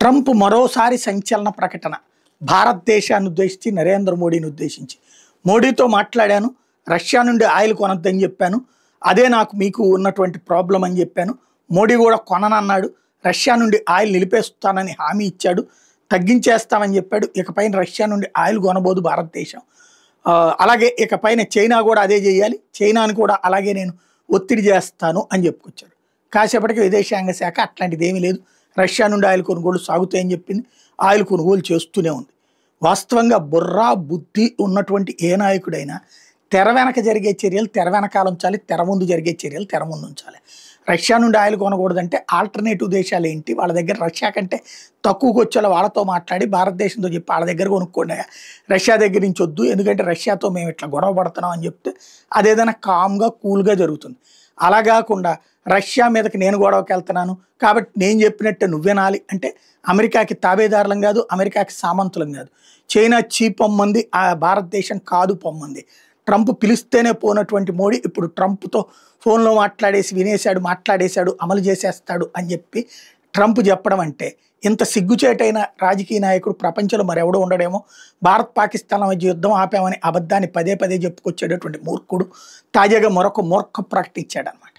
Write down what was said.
Trump మరోసారి సంచలన ప్రకటన. భారతదేశాన్ని ఉద్దేశించి, నరేంద్ర మోడీని ఉద్దేశించి. మోడీతో మాట్లాడాను, రష్యా నుండి ఆయిల్ కొనొద్దని చెప్పాను, అదే నాకు మీకు ఉన్నటువంటి ప్రాబ్లం అని చెప్పాను. మోడీ కూడా కొననన్నాడు, రష్యా నుండి ఆయిల్ నిలిపేస్తానని హామీ ఇచ్చాడు, తగ్గించేస్తామని చెప్పాడు. ఇకపైన రష్యా నుండి ఆయిల్ కొనబోదు భారతదేశం. అలాగే ఇకపైన చైనా కూడా అదే చేయాలి, చైనాని కూడా అలాగే నేను ఒత్తిడి చేస్తాను అని చెప్పుకొచ్చాడు. కాసేపటికి విదేశాంగ శాఖ అట్లాంటిది ఏమీ లేదు, రష్యా నుండి ఆయిల్ కొనుగోలు సాగుతాయని చెప్పింది, ఆయిల్ కొనుగోలు చేస్తూనే ఉంది. వాస్తవంగా బుర్రా బుద్ధి ఉన్నటువంటి ఏ నాయకుడైనా తెర వెనక జరిగే చర్యలు తెర వెనకాల ఉంచాలి, తెర ముందు జరిగే చర్యలు తెర ముందు ఉంచాలి. రష్యా నుండి ఆయిల్ కొనకూడదంటే ఆల్టర్నేటివ్ దేశాలు ఏంటి, వాళ్ళ దగ్గర రష్యా కంటే తక్కువకి వచ్చేలా వాళ్ళతో మాట్లాడి భారతదేశంతో చెప్పి వాళ్ళ దగ్గర కొనుక్కోండి, రష్యా దగ్గర నుంచి వద్దు, ఎందుకంటే రష్యాతో మేము ఇట్లా గొడవ పడుతున్నాం అని చెప్తే అదేదైనా కామ్గా కూల్గా జరుగుతుంది. అలా కాకుండా రష్యా మీదకి నేను గొడవకి వెళ్తున్నాను కాబట్టి నేను చెప్పినట్టే నువ్వేనాలి అంటే అమెరికాకి తాబేదారులం కాదు, అమెరికాకి సామంతులం కాదు. చైనా చీపొమ్మంది, ఆ భారతదేశం కాదు పొమ్మంది. ట్రంప్ పిలిస్తేనే పోనటువంటి మోడీ ఇప్పుడు ట్రంప్తో ఫోన్లో మాట్లాడేసి వినేశాడు, మాట్లాడేశాడు, అమలు చేసేస్తాడు అని చెప్పి ట్రంప్ చెప్పడం అంటే ఇంత సిగ్గుచేటైన రాజకీయ నాయకుడు ప్రపంచంలో మరెవడో ఉండడేమో. భారత్ పాకిస్తాన్ల మధ్య యుద్ధం ఆపామని అబద్ధాన్ని పదే పదే చెప్పుకొచ్చేటటువంటి మూర్ఖుడు తాజాగా మరొక మూర్ఖ ప్రకటించాడు అనమాట.